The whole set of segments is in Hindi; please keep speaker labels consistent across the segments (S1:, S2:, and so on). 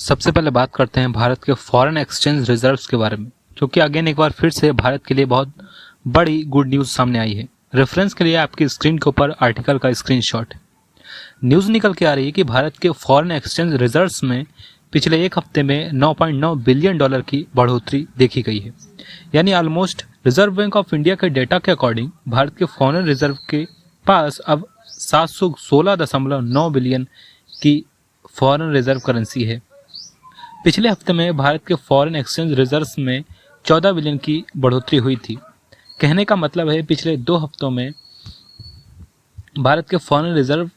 S1: सबसे पहले बात करते हैं भारत के फॉरेन एक्सचेंज रिजर्व्स के बारे में, क्योंकि अगेन एक बार फिर से भारत के लिए बहुत बड़ी गुड न्यूज़ सामने आई है। रेफरेंस के लिए आपकी स्क्रीन के ऊपर आर्टिकल का स्क्रीनशॉट है। न्यूज़ निकल के आ रही है कि भारत के फॉरेन एक्सचेंज रिजर्व्स में पिछले एक हफ्ते में $9.9 बिलियन की बढ़ोतरी देखी गई है। यानी almost reserve bank of India के डेटा के अकॉर्डिंग भारत के फॉरेन रिजर्व के पास अब 716.9 बिलियन की फॉरेन रिजर्व करेंसी है। पिछले हफ्ते में भारत के फॉरेन एक्सचेंज रिजर्व्स में 14 बिलियन की बढ़ोतरी हुई थी। कहने का मतलब है पिछले 2 हफ्तों में भारत के फॉरेन रिजर्व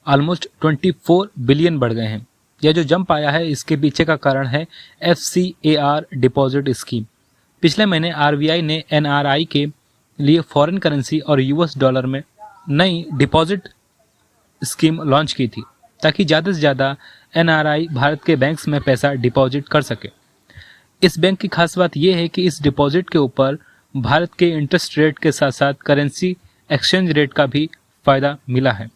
S1: ऑलमोस्ट 24 बिलियन बढ़ गए हैं। यह जो जंप आया है इसके पीछे का कारण है FCAR डिपॉजिट स्कीम। पिछले महीने RBI ने NRI के लिए फॉरेन करेंसी और US डॉलर में नई डिपॉजिट स्कीम लॉन्च की थी, ताकि ज़्यादा से ज़्यादा NRI भारत के बैंक्स में पैसा डिपॉजिट कर सके। इस बैंक की खास बात यह है कि इस डिपॉजिट के ऊपर भारत के इंटरेस्ट रेट के साथ साथ करेंसी एक्सचेंज रेट का भी फ़ायदा मिला है।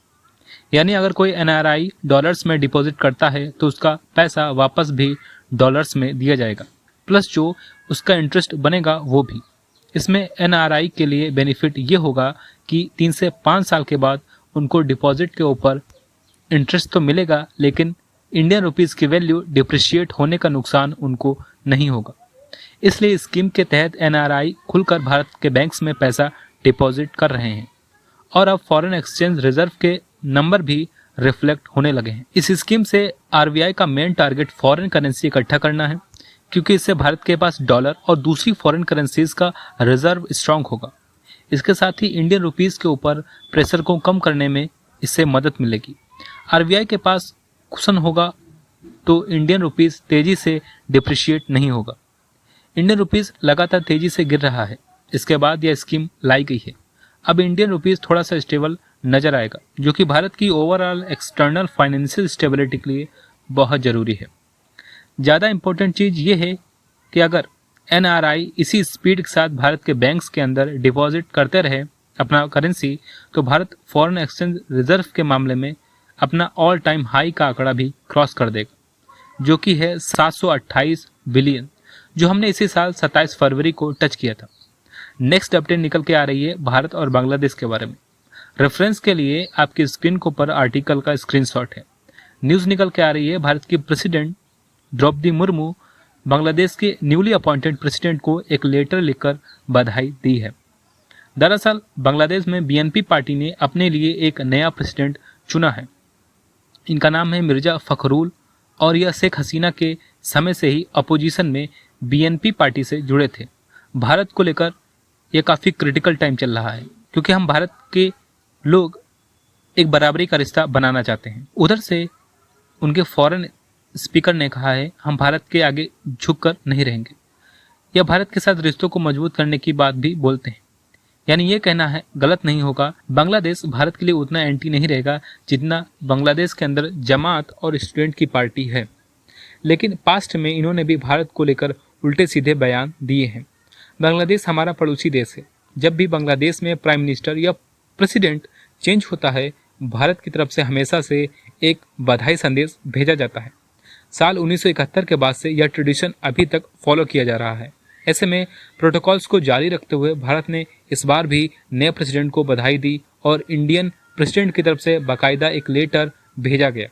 S1: यानी अगर कोई NRI डॉलर्स में डिपॉजिट करता है तो उसका पैसा वापस भी डॉलर्स में दिया जाएगा, प्लस जो उसका इंटरेस्ट बनेगा वो भी। इसमें NRI के लिए बेनिफिट ये होगा कि 3 से 5 साल के बाद उनको डिपॉजिट के ऊपर इंटरेस्ट तो मिलेगा, लेकिन इंडियन रुपीज़ की वैल्यू डिप्रिशिएट होने का नुकसान उनको नहीं होगा। इसलिए स्कीम के तहत NRI खुलकर भारत के बैंक्स में पैसा डिपॉजिट कर रहे हैं और अब फॉरेन एक्सचेंज रिजर्व के नंबर भी रिफ्लेक्ट होने लगे हैं। इस स्कीम से RBI का मेन टारगेट फॉरेन करेंसी इकट्ठा करना है, क्योंकि इससे भारत के पास डॉलर और दूसरी फॉरेन करेंसीज का रिजर्व स्ट्रांग होगा। इसके साथ ही इंडियन रुपीज़ के ऊपर प्रेशर को कम करने में इससे मदद मिलेगी। RBI के पास कुशन होगा तो इंडियन रुपीज़ तेज़ी से डिप्रिशिएट नहीं होगा। इंडियन रुपीज़ लगातार तेज़ी से गिर रहा है, इसके बाद यह स्कीम लाई गई है। अब इंडियन रुपीज़ थोड़ा सा स्टेबल नज़र आएगा, जो कि भारत की ओवरऑल एक्सटर्नल फाइनेंशियल स्टेबिलिटी के लिए बहुत ज़रूरी है। ज़्यादा इम्पोर्टेंट चीज़ ये है कि अगर NRI इसी स्पीड के साथ भारत के बैंक्स के अंदर डिपॉजिट करते रहे अपना करेंसी, तो भारत फॉरेन एक्सचेंज रिजर्व के मामले में अपना ऑल टाइम हाई का आंकड़ा भी क्रॉस कर देगा, जो कि है 728 बिलियन, जो हमने इसी साल 27 फरवरी को टच किया था। नेक्स्ट अपडेट निकल के आ रही है भारत और बांग्लादेश के बारे में। रेफरेंस के लिए आपकी स्क्रीन के ऊपर आर्टिकल का स्क्रीनशॉट है। न्यूज़ निकल के आ रही है भारत की प्रेसिडेंट द्रौपदी मुर्मू बांग्लादेश के न्यूली अपॉइंटेड प्रेसिडेंट को एक लेटर लिखकर बधाई दी है। दरअसल बांग्लादेश में BNP पार्टी ने अपने लिए एक नया प्रेसिडेंट चुना है। इनका नाम है मिर्जा फखरुल और यह शेख हसीना के समय से ही अपोजिशन में BNP पार्टी से जुड़े थे। भारत को लेकर यह काफ़ी क्रिटिकल टाइम चल रहा है, क्योंकि हम भारत के लोग एक बराबरी का रिश्ता बनाना चाहते हैं। उधर से उनके फॉरेन स्पीकर ने कहा है हम भारत के आगे झुककर नहीं रहेंगे। यह भारत के साथ रिश्तों को मजबूत करने की बात भी बोलते हैं। यानी ये कहना है गलत नहीं होगा, बांग्लादेश भारत के लिए उतना एंटी नहीं रहेगा जितना बांग्लादेश के अंदर जमात और स्टूडेंट की पार्टी है। लेकिन पास्ट में इन्होंने भी भारत को लेकर उल्टे सीधे बयान दिए हैं। बांग्लादेश हमारा पड़ोसी देश है। जब भी बांग्लादेश में प्राइम मिनिस्टर या प्रेसिडेंट चेंज होता है, भारत की तरफ से हमेशा से एक बधाई संदेश भेजा जाता है। साल 1971 के बाद से यह ट्रेडिशन अभी तक फॉलो किया जा रहा है। ऐसे में प्रोटोकॉल्स को जारी रखते हुए भारत ने इस बार भी नए प्रेसिडेंट को बधाई दी और इंडियन प्रेसिडेंट की तरफ से बाकायदा एक लेटर भेजा गया।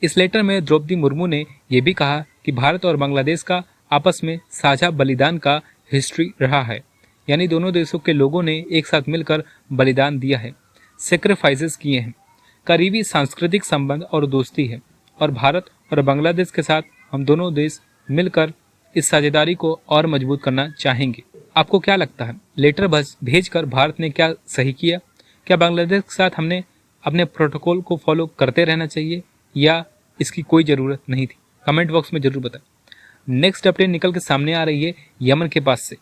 S1: इस लेटर में द्रौपदी मुर्मू ने यह भी कहा कि भारत और बांग्लादेश का आपस में साझा बलिदान का हिस्ट्री रहा है। यानी दोनों देशों के लोगों ने एक साथ मिलकर बलिदान दिया है, सेक्रीफाइसेस किए हैं। करीबी सांस्कृतिक संबंध और दोस्ती है और भारत और बांग्लादेश के साथ हम दोनों देश मिलकर इस साझेदारी को और मजबूत करना चाहेंगे। आपको क्या लगता है, लेटर भेजकर भारत ने क्या सही किया? क्या बांग्लादेश के साथ हमने अपने प्रोटोकॉल को फॉलो करते रहना चाहिए या इसकी कोई ज़रूरत नहीं थी? कमेंट बॉक्स में ज़रूर बताएं। नेक्स्ट अपडेट निकल के सामने आ रही है यमन के पास से।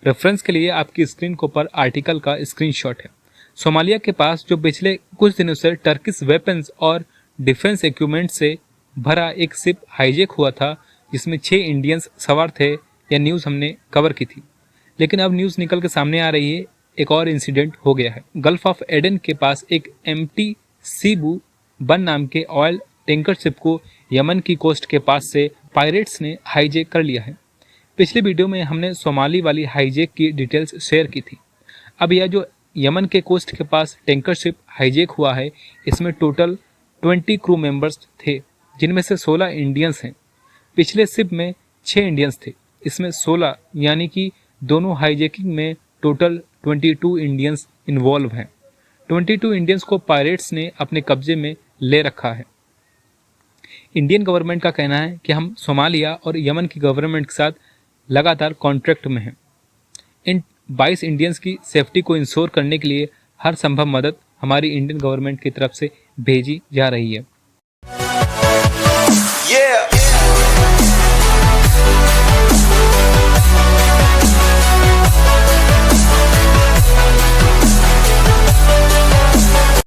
S1: रेफरेंस के लिए आपकी स्क्रीन के ऊपर आर्टिकल का स्क्रीनशॉट है। सोमालिया के पास जो पिछले कुछ दिनों से टर्किश वेपन्स और डिफेंस इक्विपमेंट से भरा एक शिप हाईजैक हुआ था, जिसमें 6 इंडियंस सवार थे। यह न्यूज़ हमने कवर की थी, लेकिन अब न्यूज़ निकल के सामने आ रही है एक और इंसिडेंट हो गया है। गल्फ ऑफ एडन के पास एक MT सीबू बन नाम के ऑयल टैंकर शिप को यमन की कोस्ट के पास से पायरेट्स ने हाईजैक कर लिया है। पिछले वीडियो में हमने सोमाली वाली हाईजैक की डिटेल्स शेयर की थी। अब यह जो यमन के कोस्ट के पास टैंकर शिप हाईजैक हुआ है, इसमें टोटल 20 क्रू मेंबर्स थे, जिनमें से 16 इंडियंस हैं। पिछले शिप में 6 इंडियंस थे, इसमें 16 यानी कि दोनों हाईजैकिंग में टोटल 22 इंडियंस इन्वॉल्व हैं। 22 इंडियंस को पायरेट्स ने अपने कब्जे में ले रखा है। इंडियन गवर्नमेंट का कहना है कि हम सोमालिया और यमन की गवर्नमेंट के साथ लगातार कॉन्ट्रैक्ट में हैं। इन 22 इंडियंस की सेफ्टी को इंश्योर करने के लिए हर संभव मदद हमारी इंडियन गवर्नमेंट की तरफ से भेजी जा रही है।